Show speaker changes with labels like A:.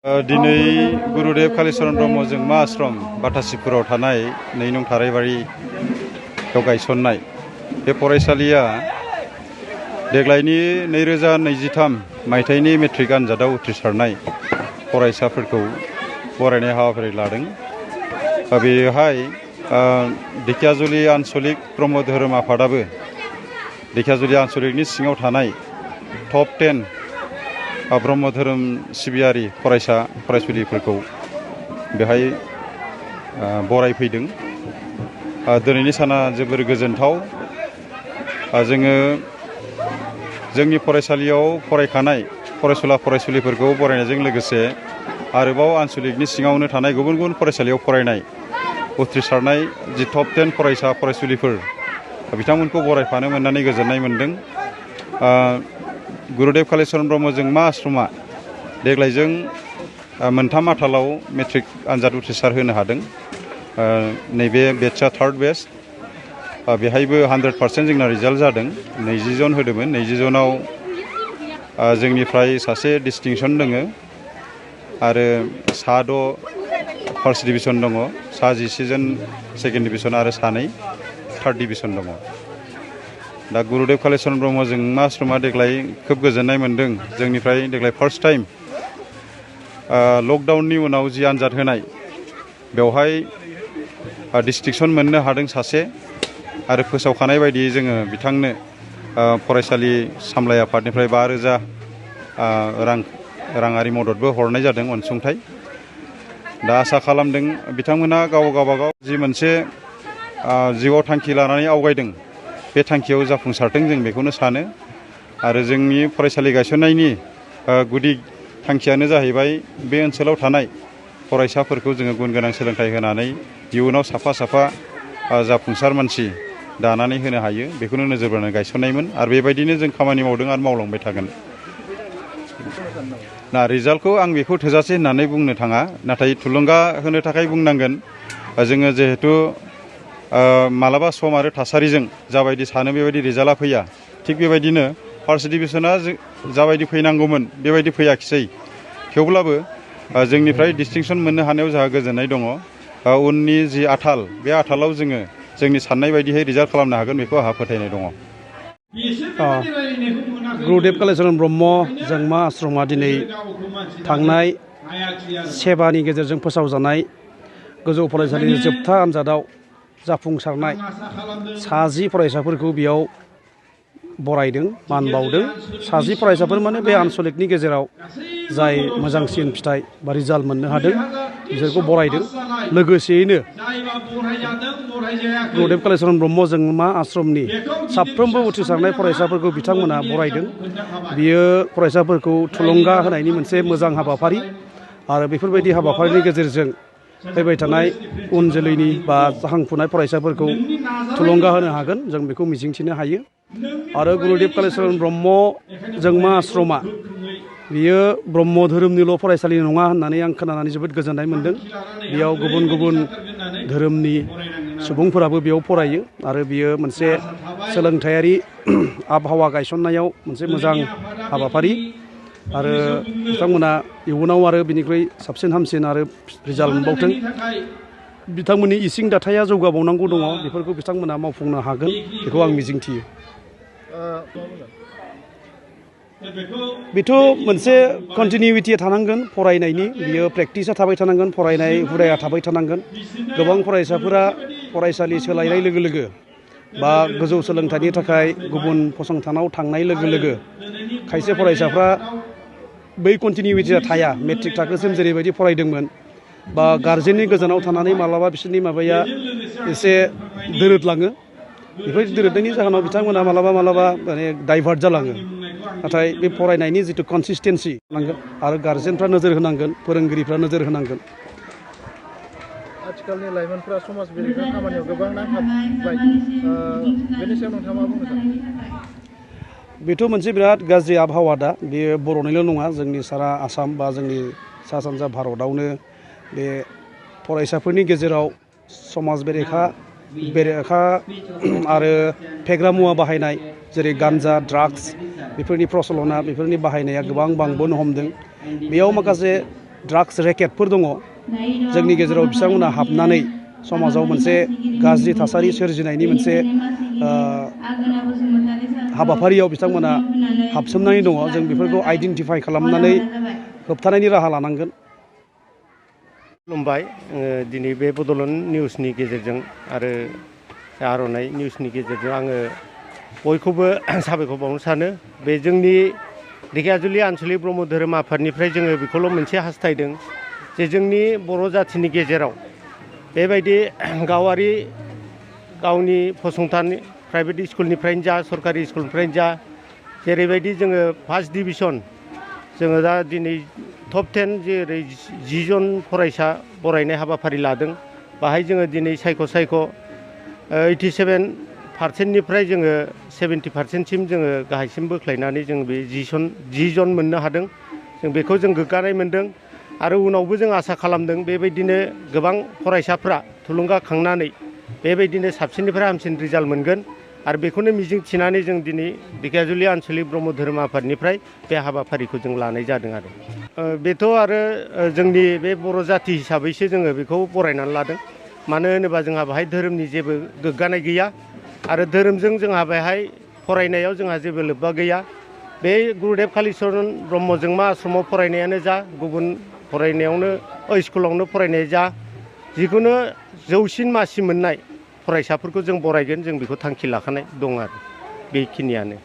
A: दिनै गुरुदेव कालीचरण ब्रह्म जोंमा आश्रम बाटासिपुराव थानाय 2 नं थाराइबारियाव गायसननाय बे फरायसालिया देग्लायनि 2023 मायथाइनि मेट्रिक आनजादाव उथ्रिसारनाय फरायसाफोरखौ बरायनाय हाबाफारि लादों। बेवहाय ढेकियाजुलि आन्चलिक ब्रह्म धोरोम आफादाबो ढेकियाजुलि आन्चलिकनि सिङाव थानाय टप 10 ब्रह्म धोरोम सिबियारि फरायसा फरायसुलिफोरखौ बेहाय बरायफैदों। दिनैनि साना जोबोर गोजोनथाव। जोङो जोंनि फरायसालियाव फरायखानाय फरायसुला फरायसुलिफोरखौ बरायनायजों लोगोसे आरोबाव आन्चलिकनि सिङावनो थानाय गुबुन गुबुन फरायसालियाव फरायनाय उथ्रिसारनाय जि टप 10 फरायसा फरायसुलिफोर बिथांमोनखौ बरायफानो मोननानै गोजोननाय मोनदों। गुरुदेव कालीचरण ब्रह्म जोंमा आश्रमा देग्लायजों 3 आथालाव मेट्रिक आनजाद उथ्रिसार होनो हादों। नैबे बेटसा 3rd बेच बेहायबो 100% जोंना रिजाल्ट जादों। 20 जन होदोंमोन। 20 जनाव जोंनिफ्राय सासे डिस्टिंसन दङ आरो 6 फार्स्ट डिभिजन दङ, 11 जन सेकेन्ड डिभिजन आरो 2 थार्ड डिभिजन दङ। दा गुरुदेव कालीचरण ब्रह्म जोंमा आश्रमा देग्लाय खोब गोजोननाय मोनदों। जोंनिफ्राय देग्लाय फार्स्ट टाइम लकडाउननि उनाव जि आनजाद होनाय बेवहाय डिस्टिंसन मोननो हादों सासे आरो फोसावखानाय बायदियै जोङो बिथांनो फरायसालि सामलाय आफादनिफ्राय 5,000 राङारि मददबो हरनाय जादों, अनसुंथाइ। दा आसा खालामदों बिथांमोना गावबागाव जि मोनसे जिउआव थांखि लानानै आवगायदों बे थांखियाव जाफुंसारथों, जों बेखौनो सानो। आरो जोंनि फरायसालि गायसननायनि गुदि थांखियानो जाहैबाय बे ओनसोलाव थानाय फरायसाफोरखौ जोङो गुन गोनां सोलोंथाइ होनानै इयुनाव साफा जाफुंसार मानसि दानानै होनो हायो, बेखौनो नोजोर बोनानै गायसननायमोन। आरो बेबायदिनो जों खामानि मावदों आरो मावलांबाय थागोन। ना रिजाल्टखौ आं बेखौ थोजासे होननानै बुंनो थाङा, नाथाय थुलुंगा होनो थाखाय बुंनांगोन जोङो जिहेथु मालाबा सम आरो थासारिजों जाबायदि सानो बेबायदि रिजाल्टआ फैया। थिग बेबायदिनो फार्स्ट डिभिजना जाबायदि फैनांगौमोन बेबायदि फैयाखिसै। थेवब्लाबो जोंनिफ्राय डिस्टिंसन मोननो हानायाव जोंहा गोजोननाय दङ। उननि जि आथाल बे आथालाव जोङो जोंनि साननाय बायदियै रिजाल्ट खालामनो हागोन, बेखौ आंहा फोथायनाय दङ।
B: गुरुदेव कालीचरण ब्रह्म जोंमा आश्रमा दिनै थांनाय सेबानि गेजेरजों फोसावजानाय गोजौ फरायसालिनि जोबथा आनजादाव जाफुंसारनाय 60 फरायसाफोरखौ बेयाव बरायदों, मान बावदों। 60 फरायसाफोर माने बे आन्चलिकनि गेजेराव जाय मोजांसिन फिथाइ बा रिजाल्ट मोननो हादों बिसोरखौ बरायदों। लोगोसेयैनो गुरुदेव कालीचरण ब्रह्म जोंमा आश्रमनि साफ्रोमबो उथ्रिसारनाय फरायसाफोरखौ बिथांमोना बरायदों। बियो फरायसाफोरखौ थुलुंगा होनायनि मोनसे मोजां हाबाफारि आरो बेफोरबायदि हाबाफारिनि गेजेरजों फैबाय थानाय उन जोलैनि बा जाखांफुनाय फरायसाफोरखौ थुलुंगा होनो हागोन, जों बेखौ मिजिंथिनो हायो। आरो गुरुदेव कालीचरण ब्रह्म जोंमा आश्रमा बियो ब्रह्म धोरोमनिल' फरायसालि नङा होननानै आं खोनानानै जोबोद गोजोननाय मोनदों। बेयाव गुबुन गुबुन धोरोमनि सुबुंफोराबो बेयाव फरायो आरो बियो मोनसे सोलोंथायारि आबहावा गायसननायाव मोनसे मोजां हाबाफारि। आरो बिथांमोना इयुनाव आरो बिनिख्रुइ साबसिन हामसिन आरो रिजाल्ट मोनबावथों। बिथांमोननि इसिं दाथाया जौगाबावनांगौ दङ, बेफोरखौ बिथांमोना मावफुंनो हागोन, बेखौ आं मिजिंथियो। बेथ' मोनसे कन्टिनिउटिया थानांगोन फरायनायनि, बियो प्रेक्टिसा थाबाय थानांगोन, फरायनाय हुदाया थाबाय थानांगोन। गोबां फरायसाफोरा फरायसालि सोलायनाय लोगो लोगो बा गोजौ सोलोंथाइनि थाखाय गुबुन फसंथानाव थांनाय लोगो लोगो खायसे फरायसाफ्रा बै कन्टिनिउटिया थाया। मेट्रिक थाखोसिम जेरैबायदि फरायदोंमोन बा गार्जेननि गोजानाव थानानै मालाबा बिसोरनि माबाया एसे दोरोदलाङो। बेफोरबायदि दोरोदनायनि जाहोनाव बिथांमोना मालाबा माने डाइभार्ट जालाङो। नाथाय बे फरायनायनि जिथु कनसिस्टेन्सि नांगोन आरो गार्जेनफ्रा नोजोर होनांगोन, फोरोंगिरिफ्रा नोजोर होनांगोन।
C: आथिखालनि लाइमोनफोरा समाज बेरेखा खामानियाव गोबां नांथाबबाय, बेनि सायाव नोंथाङा मा बुंनो सानो?
B: बेथ' मोनसे बिराद गाज्रि आबहावा। दा बेयो बर'निल' नङा, जोंनि सारा आसाम बा जोंनि सा सानजा भारतआवनो बे फरायसाफोरनि गेजेराव समाज बेरेखा आरो फेग्रा मुवा बाहायनाय जेरै गान्जा, ड्राग्स बेफोरनि प्रचलना, बेफोरनि बाहायनाया गोबां बांबोनो हमदों। बेयाव माखासे ड्राग्स रेकेटफोर दङ जोंनि गेजेराव बिथांमोना हाबनानै समाजाव मोनसे गाज्रि थासारि सोरजिनायनि मोनसे हाबाफारियाव बिथांमोना हाबसोमनानै दङ जों बेफोरखौ आइडेन्टिफाइ खालामनानै होबथानायनि राहा लानांगोन।
D: खुलुमबाय दिनै बे बड'लेण्ड निउसनि गेजेरजों आरो आर'नाइ निउसनि गेजेरजों आङो बयखौबो साबायखर बावनो सानो। बे जोंनि ढेकियाजुलि आनसलिक ब्रह्म धोरोम आफादनिफ्राय जोङो बेखौल' मोनसे हास्थायदों जे जोंनि बर' जाथिनि गेजेराव बेबायदि गावारि गावनि फसंथान प्राइभेट स्कुलनिफ्रायनो जा सरकारि स्कुलनिफ्रायनो जा जेरैबायदि जोङो फार्स्ट डिभिजन जोङो दा दिनै टप 10 जेरै 10 जन फरायसा बरायनाय हाबाफारि लादों। बाहाय जोङो दिनै सायख' 87%निफ्राय जोङो 70%सिम जोङो गाहायसिम बोख्लायनानै जों बे 10 जन मोननो हादों। जों बेखौ जों गोग्गानाय मोनदों आरो उनावबो जों आसा खालामदों बेबायदिनो गोबां फरायसाफ्रा थुलुंगाखांनानै बेबायदिनो साबसिननिफ्राय हामसिन रिजाल्ट मोनगोन आरो बेखौनो मिजिं थिनानै जों दिनै ढेकियाजुलि आनसलिक ब्रह्म धोरोम आफादनिफ्राय बे हाबाफारिखौ जों लानाय जादों आरो बेथ' आरो जोंनि बे बर' जाथि हिसाबैसो जोङो बेखौ बरायनानै लादों। मानो होनोबा जोंहा बेहाय धोरोमनि जेबो गोग्गानाय गैया आरो धोरोमजों जोंहा बेहाय फरायनायाव जोंहा जेबो लोब्बा गैया। बे गुरुदेब कालिचरन ब्रह्म जोंमा आश्रमाव फरायनायानो जा गुबुन फरायनायावनो स्कुलावनो फरायनाय जा जिखुनु जौसिन मासि मोननाय फरायसाफोरखौ जों बरायगोन जों बेखौ थांखि लाखानाय दं आरो बेखिनियानो।